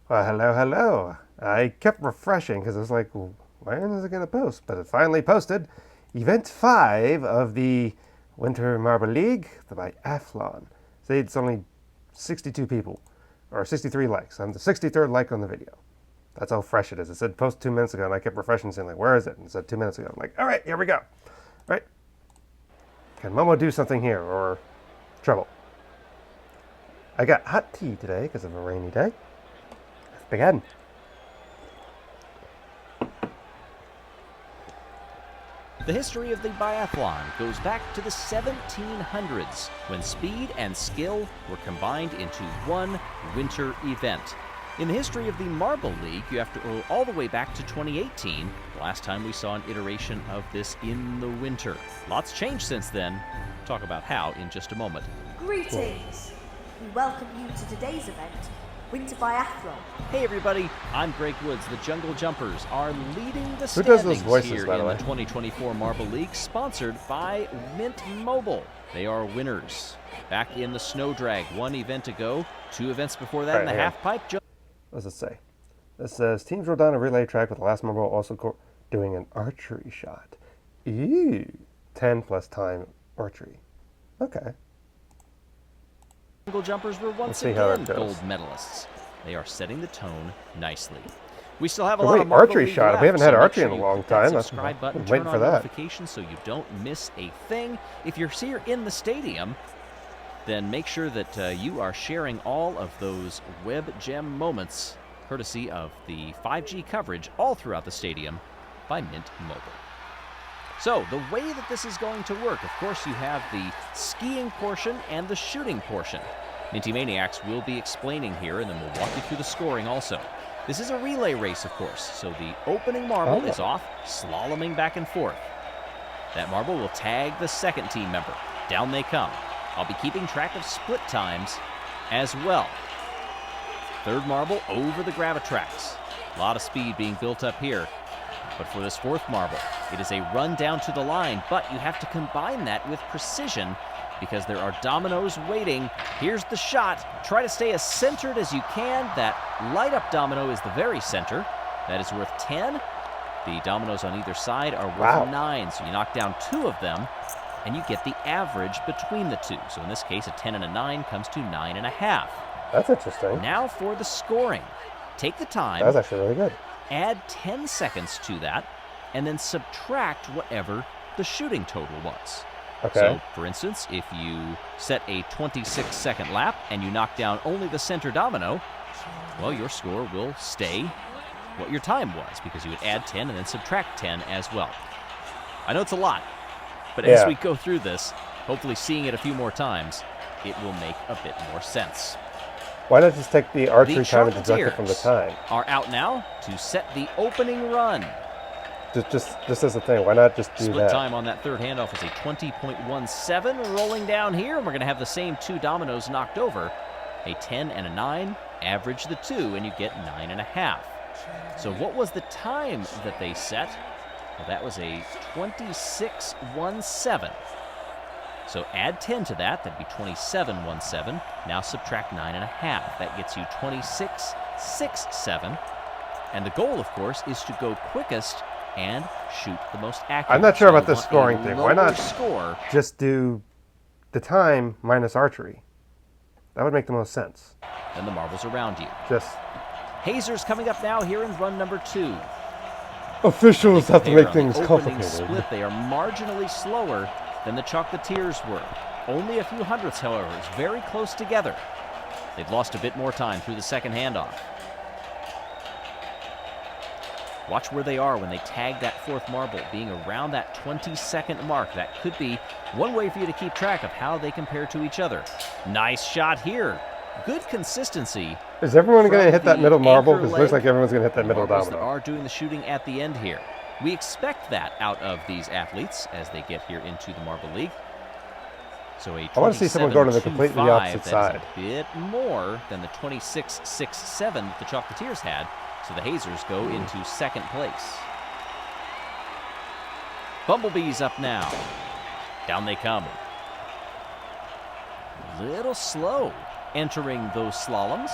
Well, hello, hello. I kept refreshing because I was like, well, when is it going to post? But it finally posted. Event 5 of the Winter Marble League, the Biathlon. See, it's only 62 people, or 63 likes. I'm the 63rd like on the video. That's how fresh it is. It said post 2 minutes ago, and I kept refreshing, saying, like, where is it? And it said 2 minutes ago. I'm like, all right, here we go. All right. Can Momo do something here, or trouble? I got hot tea today because of a rainy day. Let's begin. The history of the biathlon goes back to the 1700s, when speed and skill were combined into one winter event. In the history of the Marble League, you have to go all the way back to 2018, the last time we saw an iteration of this in the winter. Lots changed since then. Talk about how in just a moment. Greetings! We welcome you to today's event, Winter Biathlon. Hey everybody, I'm Greg Woods. The Jungle Jumpers are leading the Who does those standings voices, here by the in way? the 2024 Marble League, sponsored by Mint Mobile. They are winners. Back in the snow drag, one event ago, 2 events before that in the Right, half pipe. What does it say? This says teams roll down a relay track with the last member also doing an archery shot. Ew. 10 plus time archery. Okay. Jungle Jumpers were once see how again that goes. gold medalists. They are setting the tone nicely. We still have a Oh, lot wait, of Marble archery League shot. left, We haven't so had make archery sure in a you long hit that time. subscribe button, I'm turn waiting on for that. notifications so you don't miss a thing. If you're here in the stadium, then make sure that you are sharing all of those web gem moments, courtesy of the 5G coverage all throughout the stadium by Mint Mobile. So, the way that this is going to work, of course, you have the skiing portion and the shooting portion. Minty Maniacs will be explaining here, and then we'll walk you through the scoring also. This is a relay race, of course, so the opening marble is off, slaloming back and forth. That marble will tag the second team member. Down they come. I'll be keeping track of split times as well. Third marble over the gravitrax. A lot of speed being built up here. But for this fourth marble, it is a run down to the line, but you have to combine that with precision because there are dominoes waiting. Here's the shot. Try to stay as centered as you can. That light up domino is the very center. That is worth 10. The dominoes on either side are worth 9, so you knock down 2 of them, and you get the average between the two. So in this case, a 10 and a 9 comes to 9.5. That's interesting. Now for the scoring. Take the time. That was actually really good. Add 10 seconds to that, and then subtract whatever the shooting total was. Okay. So, for instance, if you set a 26-second lap and you knock down only the center domino, well, your score will stay what your time was because you would add 10 and then subtract 10 as well. I know it's a lot, but as we go through this, hopefully seeing it a few more times, it will make a bit more sense. Why not just take the archery The time and deduct it from the Chocolatiers time? are out now to set the opening run. Just as a thing, why not just do Split that? time on that third handoff is a 20.17. Rolling down here, and we're going to have the same 2 dominoes knocked over. A 10 and a 9, average the 2, and you get 9.5. So what was the time that they set? Well, that was a 26.17. So add 10 to that, that'd be 27.17. Now subtract 9.5. That gets you 26.67. And the goal, of course, is to go quickest and shoot the most accurate. I'm not sure So about you this want scoring a thing. Why lower not score? just do the time minus archery? That would make the most sense. Then the marbles around you. Just Hazers coming up now here in run number 2. officials have to There make on things the opening complicated. split, they are marginally slower than the Chocolatiers were. Only a few hundredths, however. It's very close together. They've lost a bit more time through the second handoff. Watch where they are when they tag that fourth marble, being around that 20-second mark. That could be one way for you to keep track of how they compare to each other. Nice shot here. Good consistency. Is everyone going to from hit that the middle marble? anchor Because it looks leg. like everyone's going to hit that middle Marbles that domino. are doing the shooting at the end here. We expect that out of these athletes as they get here into the Marble League. So a I want to see someone go to the completely 27.25, opposite that side. is a bit more than the 26.67 that the Chocolatiers had. So the Hazers go into second place. Bumblebees up now. Down they come. Little slow entering those slaloms.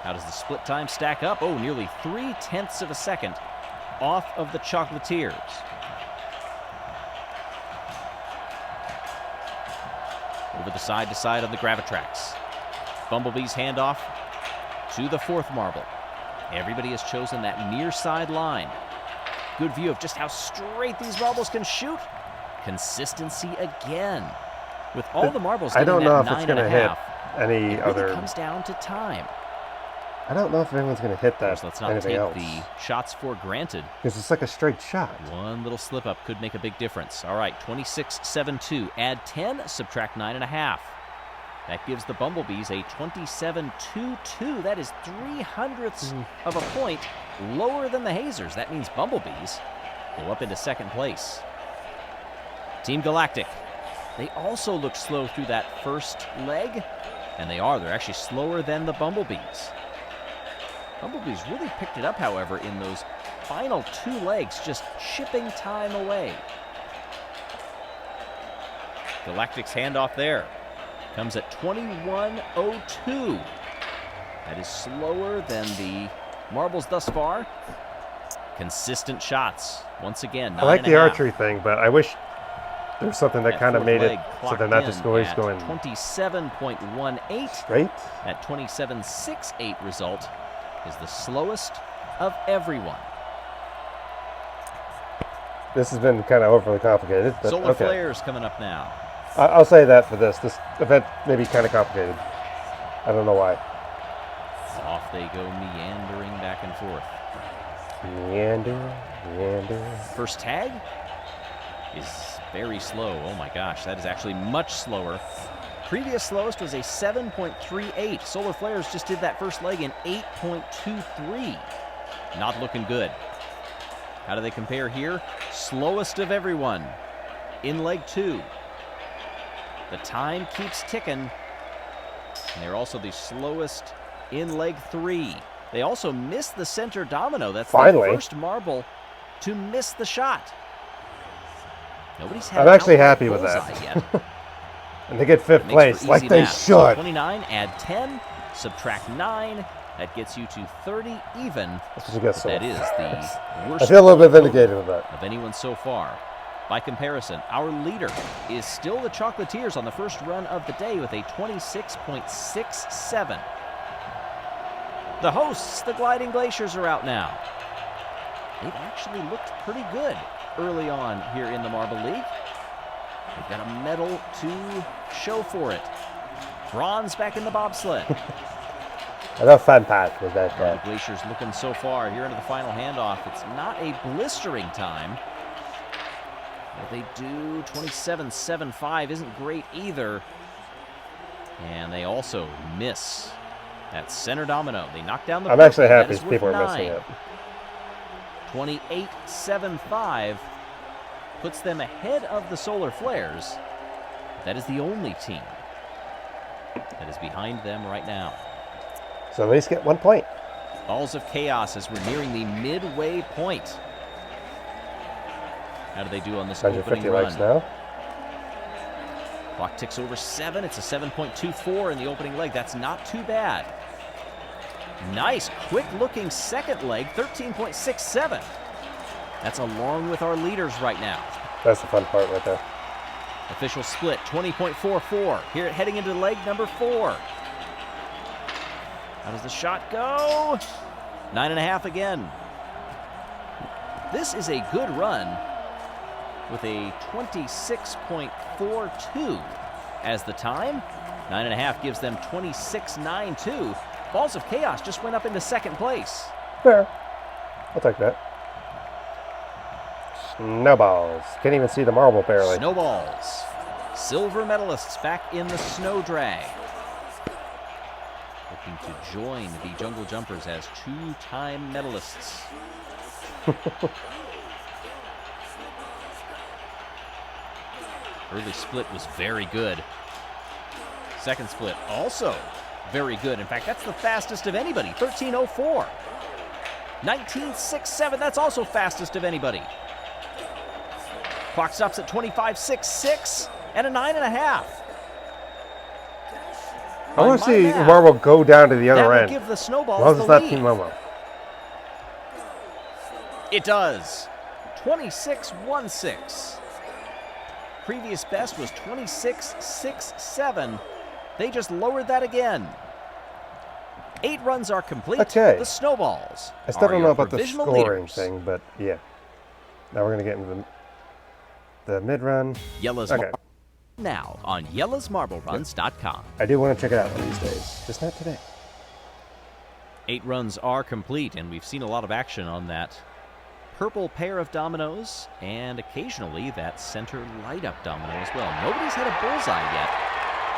How does the split time stack up? Oh, nearly 0.3 of a second off of the Chocolatiers. Over the side to side on the Gravitrax. Bumblebee's handoff to the fourth marble. Everybody has chosen that near side line. Good view of just how straight these marbles can shoot. Consistency again. With all the marbles I getting don't know that if it's going to hit 9.5, any it other. really comes down to time. I don't know if anyone's going to hit Of course, that. let's not Anything take else? the shots for granted. Because it's like a straight shot. One little slip up could make a big difference. All right, 26.72. Add 10, subtract 9.5. That gives the Bumblebees a 27.22. That is 0.03 of a point lower than the Hazers. That means Bumblebees go up into second place. Team Galactic. They also looked slow through that first leg, and they are. They're actually slower than the Bumblebees. Bumblebees really picked it up, however, in those final two legs, just chipping time away. Galactic's handoff there comes at 21.02. That is slower than the marbles thus far. Consistent shots. Once again, 9.5. I like the archery thing, but I wish there was something that kind of made it so they're not just always going 27.18. straight. That 27.68 result is the slowest of everyone. This has been kind of overly complicated, but Solar okay. Flares coming up now. I'll say that for this. This event may be kind of complicated. I don't know why. Off they go, meandering back and forth. Meander. First tag is very slow. Oh my gosh, that is actually much slower. Previous slowest was a 7.38. Solar Flares just did that first leg in 8.23. Not looking good. How do they compare here? Slowest of everyone in leg 2. The time keeps ticking. And they're also the slowest in leg 3. They also missed the center domino. That's Finally. the first marble to miss the shot. Nobody's had I'm an actually outright happy with that. bullseye yet. And they get fifth Makes place, for like easy they math. So should. 29, add 10, subtract 9. That gets you to 30 even. That's what you get, so That is the worst I feel a little bit total vindicated with that. of anyone so far. By comparison, our leader is still the Chocolatiers on the first run of the day with a 26.67. The hosts, the Gliding Glaciers, are out now. They've actually looked pretty good early on here in the Marble League. They've got a medal to show for it. Bronze back in the bobsled. Enough fun path with that The guy. Glaciers looking so far here into the final handoff. It's not a blistering time. But they do 27.75 isn't great either. And they also miss that center domino. They knock down the I'm actually purple. That happy is worth people are 9. missing it. 28.75 puts them ahead of the Solar Flares. That is the only team that is behind them right now. So at least get 1 point. Balls of Chaos as we're nearing the midway point. How do they do on this opening 150 run? likes now. Clock ticks over 7. It's a 7.24 in the opening leg. That's not too bad. Nice, quick-looking second leg, 13.67. That's along with our leaders right now. That's the fun part right there. Official split, 20.44. Here heading into leg number 4. How does the shot go? 9.5 again. This is a good run with a 26.42 as the time. 9.5 gives them 26.92. Balls of Chaos just went up into second place. Fair. I'll take that. Snowballs. Can't even see the marble barely. Snowballs. Silver medalists back in the snow drag. Looking to join the Jungle Jumpers as 2-time medalists. Early split was very good. Second split also very good. In fact, that's the fastest of anybody, 13.04. 19.67, that's also fastest of anybody. Clock stops at 25.66 and a 9.5. I want to By my see math, Marble go down to the that other will end. give the As Snowballs long as the it's not lead. Team Momo. It does. 26-16. Previous best was 26-6-7. They just lowered that again. 8 runs are complete. Okay. The Snowballs I still are don't your know about the provisional scoring leaders. thing, but yeah. Now we're going to get into the mid-run. Yella's Okay. now on yellasmarbleruns.com. I do want to check it out one of these days. Just not today. 8 runs are complete, and we've seen a lot of action on that purple pair of dominoes and occasionally that center light-up domino as well. Nobody's hit a bullseye yet.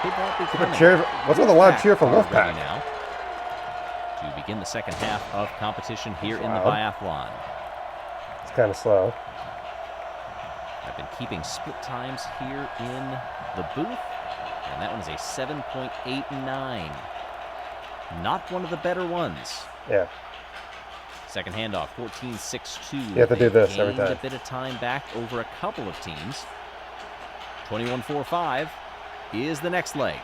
Could that be coming? What's with the loud cheer for are ready Wolfpack? now to begin the second half of competition here in the Loud. biathlon. It's kind of slow. I've been keeping split times here in the booth, and that one is a 7.89. Not one of the better ones. Yeah. Second handoff, 14-6-2. You have to do this every Gained time. a bit of time back over a couple of teams. 21-4-5 is the next leg.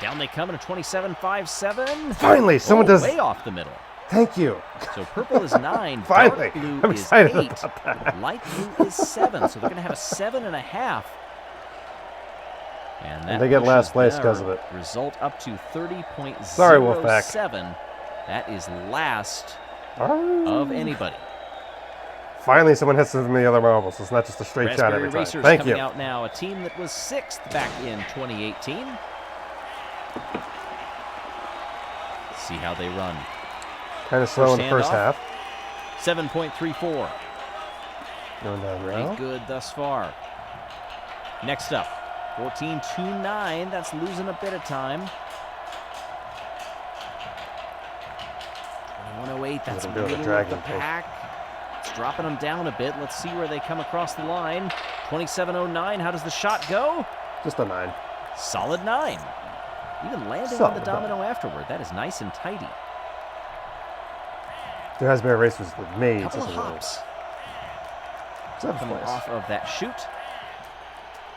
Down they come in a 27-5-7. Finally, someone does. Way off the middle. Thank you. So purple is 9, Finally. dark blue I'm is excited 8, about that. light blue is 7. So they're going to have a 7.5. And that they get last pushes place 'cause their of it. Result up to 30.07. Sorry, Wolfpack. That is last Oh. of anybody. Finally, someone hits them in the other marbles. It's not just a straight shot Raspberry every time. Racers Thank coming you. out now, a team that was 6th back in 2018. See how they run. Kind of slow in the First first half. 7.34. Going down Pretty row. good thus far. Next up, 14-2-9. That's losing a bit of time. 21-08. That's Let them do the middle of dragon the thing. pack. It's dropping them down a bit. Let's see where they come across the line. 27-09. How does the shot go? Just a 9. Solid 9. Even landing on Solid the domino afterward. That is nice and tidy. There has been racers that made Couple such of a little. hops Seventh coming place. off of that shoot.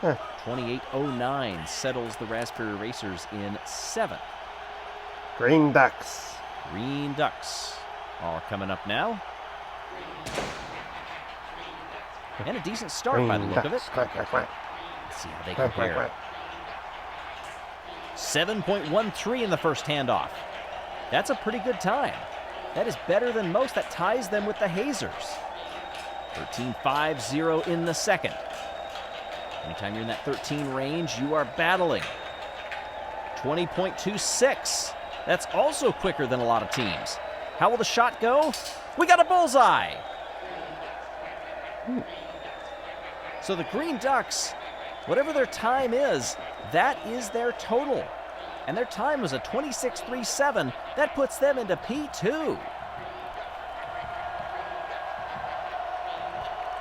Eh. 28-09 settles the Raspberry Racers in 7th. Green Ducks. Green Ducks are coming up now. And a decent start by the Green look of it. Ducks. Quack, quack, quack. Let's see how they Quack, quack, compare. quack. 7.13 in the first handoff. That's a pretty good time. That is better than most. That ties them with the Hazers. 13.50 in the second. Anytime you're in that 13 range, you are battling. 20.26. That's also quicker than a lot of teams. How will the shot go? We got a bullseye. So the Green Ducks, whatever their time is, that is their total. And their time was a 26.37. That puts them into P2.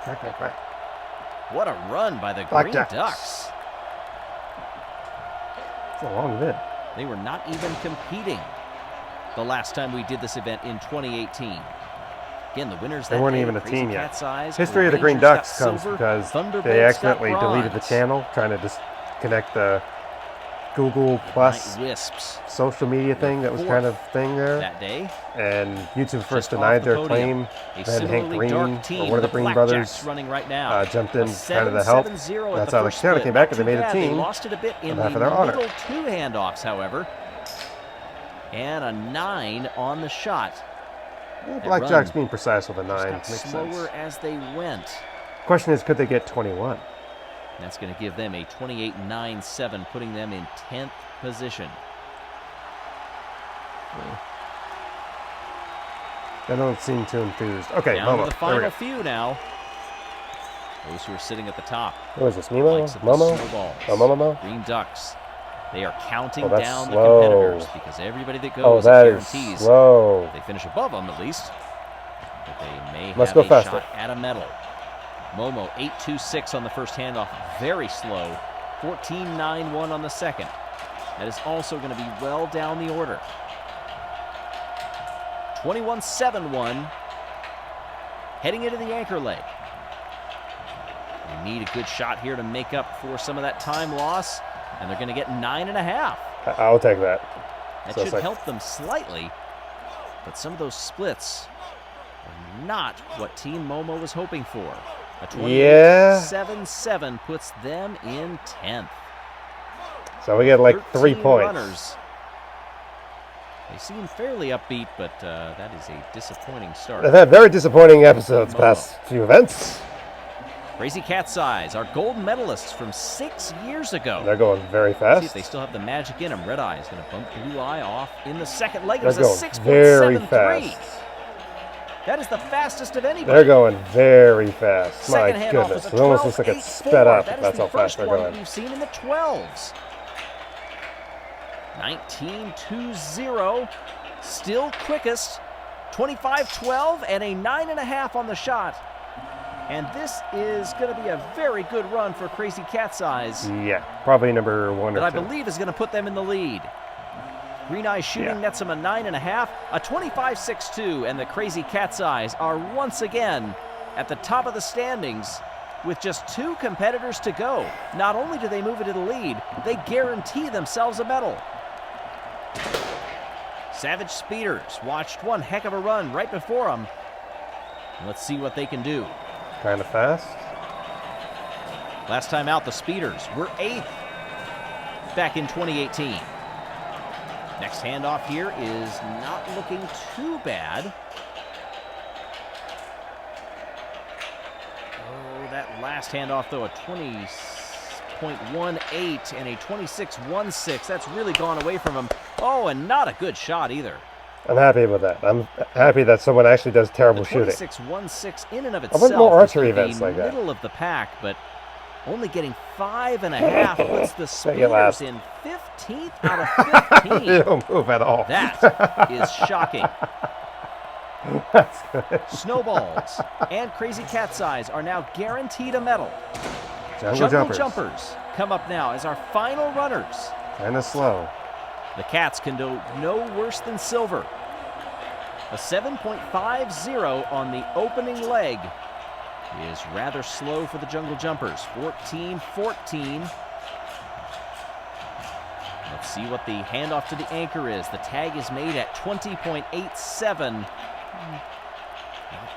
Quack, quack, quack. What a run by the Black Green Ducks. Ducks. It's a long vid. They were not even competing the last time we did this event in 2018. Again, the winners They that weren't day, even a Crazy team yet. Cat's Eyes, History of the Green Rangers got Ducks comes silver, because Thunderbolts they got accidentally deleted the bronze. channel, trying to disconnect the Google Plus Night Wisps social media thing that was kind of thing there. that day. And YouTube first Just off denied the their podium. claim. A Then Hank similarly Green, dark team, or one of the Green Blackjacks brothers, running right now. jumped in A kind of to help. 7-0 at That's the how the first channel split. came back, Not and they too made a bad. team They lost it a bit in on the behalf of their honor. middle 2 handoffs, however. And a 9 on the shot. Yeah, That Blackjack's run being precise with a Just 9. got Makes slower sense. as they went. Question is, could they get 21? That's going to give them a 28.97, putting them in 10th position. They don't seem too enthused. Okay, Down to Momo. the There we final go. few now. Those who are sitting at the top. What is this, Mimo? Likes of the Momo? Snowballs, Oh, Momo? Green Ducks. They are counting Oh, that's down slow. the competitors because everybody that Oh, goes that is guarantees slow. they finish above them at least. But they may Must have go a faster. shot at a medal. Momo 8.26 on the first handoff, very slow. 14.91 on the second. That is also going to be well down the order. 21.71 heading into the anchor leg. We need a good shot here to make up for some of that time loss. And they're going to get 9.5. I'll take that. That So should it's like- help them slightly. But some of those splits are not what Team Momo was hoping for. A 28-7-7 puts them in 10th. So we get like 3 13 points. runners. They seem fairly upbeat, but that is a disappointing start. They've had very disappointing episodes past few events. Crazy Cat's Eyes, our gold medalists from 6 years ago. They're going very See fast. if they still have the magic in them. Red Eye is going to bump Blue Eye off in the second leg. It They're was a going very 6.73. fast. That is the fastest of anybody. They're going very fast. My Second handoff goodness. was It a almost looks like it's 12.84. sped up. That is That's the how fast first they're one going. we've seen in the 12s. 19.20. Still quickest. 25.12 and a 9.5 on the shot. And this is going to be a very good run for Crazy Cat's Eyes. Yeah, probably number 1 That or I 2. believe is going to put them in the lead. Green Eye shooting nets them a 9.5, a 25.62, and the Crazy Cat's Eyes are once again at the top of the standings with just 2 competitors to go. Not only do they move into the lead, they guarantee themselves a medal. Savage Speeders watched one heck of a run right before them. Let's see what they can do. Kind of fast. Last time out, the Speeders were 8th back in 2018. Next handoff here is not looking too bad. Oh, that last handoff, though, a 20.18 and a 26.16. That's really gone away from him. Oh, and not a good shot either. I'm happy with that. I'm happy that someone actually does terrible The shooting. 26.16 in and of I itself want more is archery in the events like that. middle of the pack, but only getting 5.5 puts the Speeders last. in 15th out of 15. You don't move at all. That is shocking. That's good. Snowballs and Crazy Cat's Eyes are now guaranteed a medal. Jungle Jumpers come up now as our final runners. Kind of slow. The Cats can do no worse than silver. A 7.50 on the opening leg is rather slow for the Jungle Jumpers. 14-14. Let's see what the handoff to the anchor is. The tag is made at 20.87. Not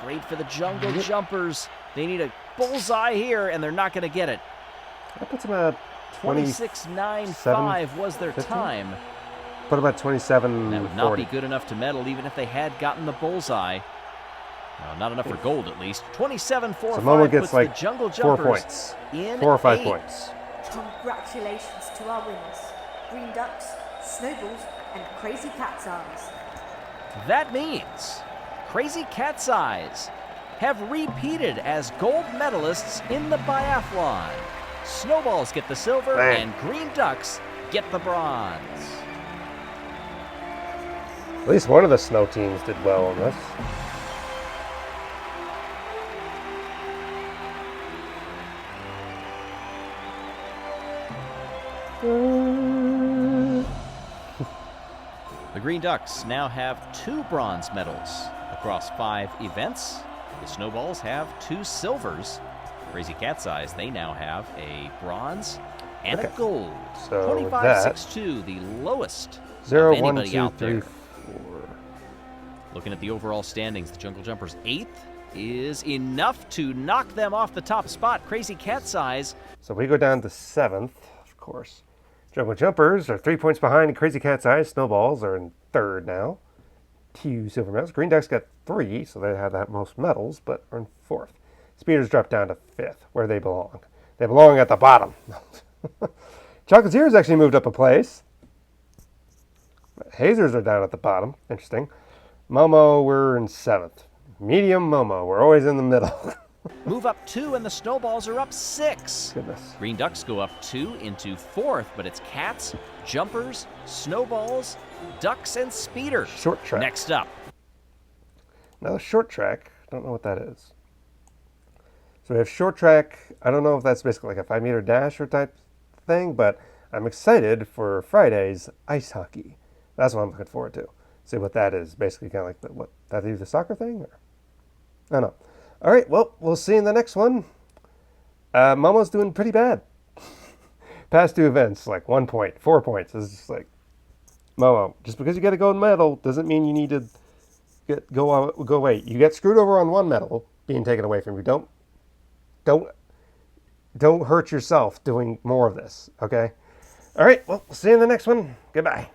great for the Jungle Jumpers. They need a bullseye here, and they're not going to get it. That puts them at 26.95 was their 50? time. Put about 27. That would not be good enough to medal, even if they had gotten the bullseye. No, not enough for gold, at least. 27.45 So Momo gets puts like the Jungle 4 Jumpers points. in 4 or 5 8. points. Congratulations to our winners, Green Ducks, Snowballs, and Crazy Cat's Eyes. That means Crazy Cat's Eyes have repeated as gold medalists in the biathlon. Snowballs get the silver, Bang. and Green Ducks get the bronze. At least one of the snow teams did well on this. The Green Ducks now have 2 bronze medals across 5 events. The Snowballs have 2 silvers. Crazy Cat's Eyes, they now have a bronze and a gold. So 25.62, the lowest 0, of 1, anybody 2, out 3, there. 4. Looking at the overall standings, the Jungle Jumpers 8th is enough to knock them off the top spot. Crazy Cat's Eyes. So we go down to 7th, of course. Jungle Jumpers are 3 points behind. Crazy Cat's Eyes. Snowballs are in 3rd now. 2 silver medals. Green Ducks got 3, so they have that most medals, but are in 4th. Speeders drop down to 5th, where they belong. They belong at the bottom. Chocolatiers actually moved up a place. Hazers are down at the bottom. Interesting. Momo, we're in 7th. Medium Momo, we're always in the middle. Move up 2, and the Snowballs are up 6. Goodness. Green Ducks go up 2 into 4th, but it's Cats, Jumpers, Snowballs, Ducks, and Speeders. Short track. Next up. Now the short track, I don't know what that is. So we have short track. I don't know if that's basically like a 5-meter dash or type thing, but I'm excited for Friday's ice hockey. That's what I'm looking forward to. See what that is. Basically kind of like that either soccer thing or I don't know. All right, well, we'll see in the next one. Momo's doing pretty bad. Past two events, like 1 point, 4 points. It's just like, Momo, just because you get a gold medal doesn't mean you need to go away. You get screwed over on one medal being taken away from you. Don't don't hurt yourself doing more of this. Okay. All right. Well, we'll see you in the next one. Goodbye.